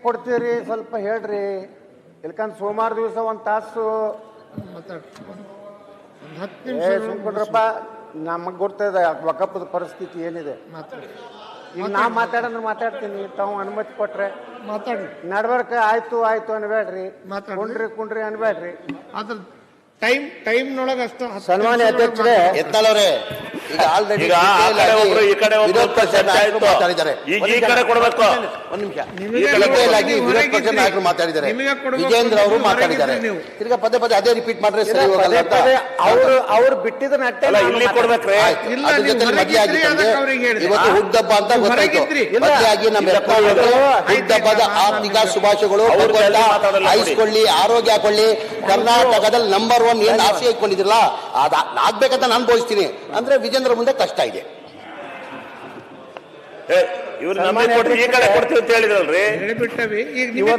ಕೊಡ್ತೀರಿ ಸ್ವಲ್ಪ ಹೇಳ್ರಿ. ಇಲ್ಕಂದ್ ಸೋಮವಾರ ದಿವಸ ಒಂದು ತಾಸು ಸುಮ್ಕೊಂಡ್ರಪ್ಪ. ನಮಗೆ ಗೊತ್ತದ ವಕಫದ ಪರಿಸ್ಥಿತಿ ಏನಿದೆ. ಈಗ ನಾ ಮಾತಾಡ್ತೀನಿ, ತಾವು ಅನುಮತಿ ಕೊಟ್ರೆ ಮಾತಾಡಿ. ನಡ್ಬರ್ಕ ಆಯ್ತು ಅನ್ಬೇಡ್ರಿ, ಕುಂಡ್ರಿ ಅನ್ಬೇಡ್ರಿ. ಅದ್ರ ಟೈಮ್ನೊಳಗೆ ಅಷ್ಟು. ಸನ್ಮಾನ್ಯ ಅಧ್ಯಕ್ಷರೇ, ಎತ್ತಲವ್ರೆ ಈಗ ಆಲ್ರೆಡಿ ವಿರೋಧ ಪಕ್ಷ ನಾಯಕರು ಮಾತಾಡಿದ್ದಾರೆ. ಈ ಕಡೆ ಕೊಡಬೇಕು. ಒಂದ್ ನಿಮಿಷ. ವಿರೋಧ ಪಕ್ಷ ನಾಯಕರು ಮಾತಾಡಿದ್ದಾರೆ, ವಿಜೇಂದ್ರ ಅವರು ಮಾತಾಡಿದ್ದಾರೆ. ತಿರ್ಗಾ ಪದೇ ಅದೇ ರಿಪೀಟ್ ಮಾಡ್ರೆ ಸರಿ ಹೋಗಲ್ಲ ಅಂತ ಅವ್ರು ಬಿಟ್ಟಿದ್ದನ್ನ ಇಲ್ಲಿ ಕೊಡ್ಬೇಕ್ರಿ. ಅದ್ರ ಜೊತೆ ಮದ್ವೆ ಆಗಿತ್ತಂದ್ರೆ ಇವತ್ತು ಹುಟ್ಟುಹಬ್ಬ ಅಂತ ಗೊತ್ತಾಯ್ತು. ಮದುವೆಯಾಗಿ ನಮ್ಮ ಹುಟ್ಟುಹಬ್ಬದ ಆರ್ಥಿಕ ಶುಭಾಶಯಗಳು. ಆಯ್ಸ್ಕೊಳ್ಳಿ, ಆರೋಗ್ಯ ಕೊಳ್ಳಿ. ಕರ್ನಾಟಕದಲ್ಲಿ ನಂಬರ್ 1 ಏನ್ ಆಸೆ ಇಟ್ಕೊಂಡಿದ್ರಲ್ಲ ಅದ ಆಗ್ಬೇಕಂತ ನಾನು ಬೋಧಿಸ್ತೀನಿ ಅಂದ್ರೆ ವಿಜೇಂದ್ರ ಮುಂದೆ ಕಷ್ಟ ಇದೆ. ಇವ್ರು ಈ ಕಡೆ ಕೊಡ್ತೀವಿ ಅಂತ ಹೇಳಿದ್ರಲ್ರಿ. ಹೇಳಿಬಿಟ್ಟವಿ. ಈಗ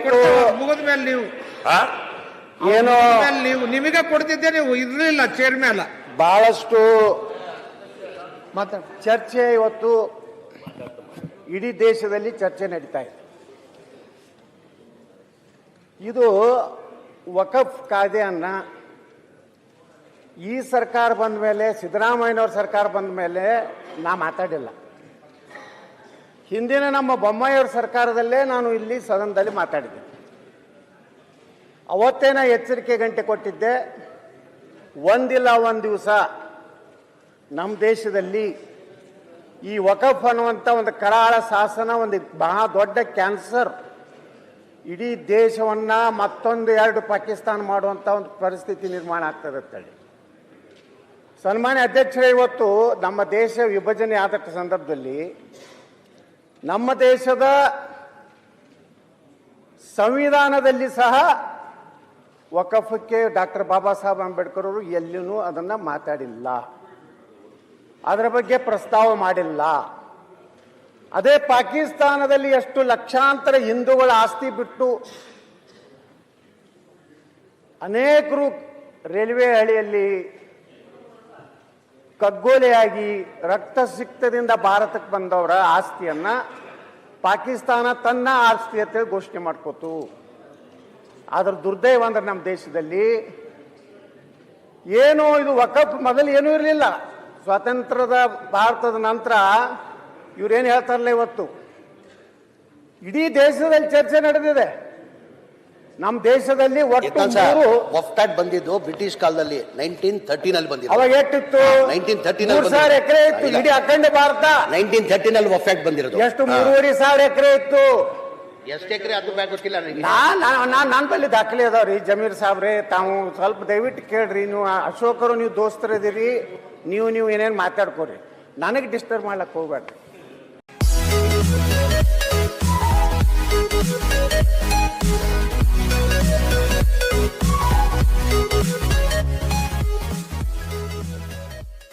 ಮುಗಿದ್ಮೇಲೆ ನೀವು ಏನೋ ನಿಮಗೆ ಕೊಡ್ತಿದ್ದೆ, ನೀವು ಇರ್ಲಿಲ್ಲ ಚೇರ್ ಮೇಲೆ. ಬಹಳಷ್ಟು ಚರ್ಚೆ ಇವತ್ತು ಇಡೀ ದೇಶದಲ್ಲಿ ಚರ್ಚೆ ನಡೀತಾ ಇದೆ. ಇದು ವಕಫ್ ಕಾಯ್ದೆಯನ್ನ ಈ ಸರ್ಕಾರ ಬಂದ ಮೇಲೆ, ಸಿದ್ದರಾಮಯ್ಯನವ್ರ ಸರ್ಕಾರ ಬಂದ ಮೇಲೆ ನಾ ಮಾತಾಡಿಲ್ಲ. ಹಿಂದಿನ ನಮ್ಮ ಬೊಮ್ಮಾಯಿಯವ್ರ ಸರ್ಕಾರದಲ್ಲೇ ನಾನು ಇಲ್ಲಿ ಸದನದಲ್ಲಿ ಮಾತಾಡಿದ್ದೆ. ಅವತ್ತೇ ನಾ ಎಚ್ಚರಿಕೆ ಗಂಟೆ ಕೊಟ್ಟಿದ್ದೆ, ಒಂದಿಲ್ಲ ಒಂದು ದಿವಸ ನಮ್ಮ ದೇಶದಲ್ಲಿ ಈ ವಕಫ್ ಅನ್ನುವಂಥ ಒಂದು ಕರಾಳ ಶಾಸನ ಒಂದು ಬಹಳ ದೊಡ್ಡ ಕ್ಯಾನ್ಸರ್, ಇಡೀ ದೇಶವನ್ನ ಮತ್ತೊಂದು 2 ಪಾಕಿಸ್ತಾನ ಮಾಡುವಂಥ ಒಂದು ಪರಿಸ್ಥಿತಿ ನಿರ್ಮಾಣ ಆಗ್ತದೆ ಅಂತೇಳಿ. ಸನ್ಮಾನ್ಯ ಅಧ್ಯಕ್ಷರೇ, ಇವತ್ತು ನಮ್ಮ ದೇಶ ವಿಭಜನೆ ಆದ ಸಂದರ್ಭದಲ್ಲಿ ನಮ್ಮ ದೇಶದ ಸಂವಿಧಾನದಲ್ಲಿ ಸಹ ವಕಫಕ್ಕೆ ಡಾಕ್ಟರ್ ಬಾಬಾ ಸಾಹೇಬ್ ಅಂಬೇಡ್ಕರ್ ಅವರು ಎಲ್ಲಿಯೂ ಅದನ್ನು ಮಾತಾಡಿಲ್ಲ, ಅದರ ಬಗ್ಗೆ ಪ್ರಸ್ತಾವ ಮಾಡಿಲ್ಲ. ಅದೇ ಪಾಕಿಸ್ತಾನದಲ್ಲಿ ಎಷ್ಟು ಲಕ್ಷಾಂತರ ಹಿಂದೂಗಳ ಆಸ್ತಿ ಬಿಟ್ಟು ಅನೇಕರು ರೈಲ್ವೆ ಹಳಿಯಲ್ಲಿ ಕಗ್ಗೋಲೆಯಾಗಿ ರಕ್ತಸಿಕ್ತದಿಂದ ಭಾರತಕ್ಕೆ ಬಂದವರ ಆಸ್ತಿಯನ್ನ ಪಾಕಿಸ್ತಾನ ತನ್ನ ಆಸ್ತಿ ಅಂತ ಘೋಷಣೆ ಮಾಡ್ಕೋತು. ಆದ್ರ ದುರ್ದೈವ ಅಂದ್ರೆ ನಮ್ಮ ದೇಶದಲ್ಲಿ ಏನು ಇದು ವಕಫ್ ಮೊದಲು ಏನೂ ಇರಲಿಲ್ಲ. ಸ್ವಾತಂತ್ರ್ಯದ ಭಾರತದ ನಂತರ ಇವ್ರೇನು ಹೇಳ್ತಾರಲ್ಲ, ಇವತ್ತು ಇಡೀ ದೇಶದಲ್ಲಿ ಚರ್ಚೆ ನಡೆದಿದೆ. ನಮ್ಮ ದೇಶದಲ್ಲಿ ಒಟ್ಟು ವಫ್ಟಾಟ್ ಬಂದಿದ್ದು ಬ್ರಿಟಿಷ್ ಕಾಲದಲ್ಲಿ 1913 ಬಂದಿದ್ದು. ಅವಾಗ ಎಷ್ಟಿತ್ತು? 1913 3,000 ಎಕರೆ ಇತ್ತು ಇಡೀ ಅಖಂಡ ಭಾರತ. 1913 ವಫ್ಟಾಟ್ ಬಂದಿರೋದು. ಎಷ್ಟು? 3,500 ಎಕರೆ ಇತ್ತು. ಎಷ್ಟು ಎಕರೆ ಅದು ಗೊತ್ತಿಲ್ಲ ನನಗೆ. ನನ್ನ ಬಳಿ ದಾಖಲೆ ಅದಾವ್ರಿ. ಜಮೀರ್ ಸಾಬ್ರೆ, ತಾವು ಸ್ವಲ್ಪ ದಯವಿಟ್ಟು ಕೇಳ್ರಿ. ನೀವು ಅಶೋಕರು, ನೀವು ದೋಸ್ತರದಿರಿ, ನೀವು ಏನೇನು ಮಾತಾಡ್ಕೋರಿ, ನನಗೆ ಡಿಸ್ಟರ್ಬ್ ಮಾಡ್ಲಕ್ಕೆ ಹೋಗ್ಬೇಡ್ರಿ.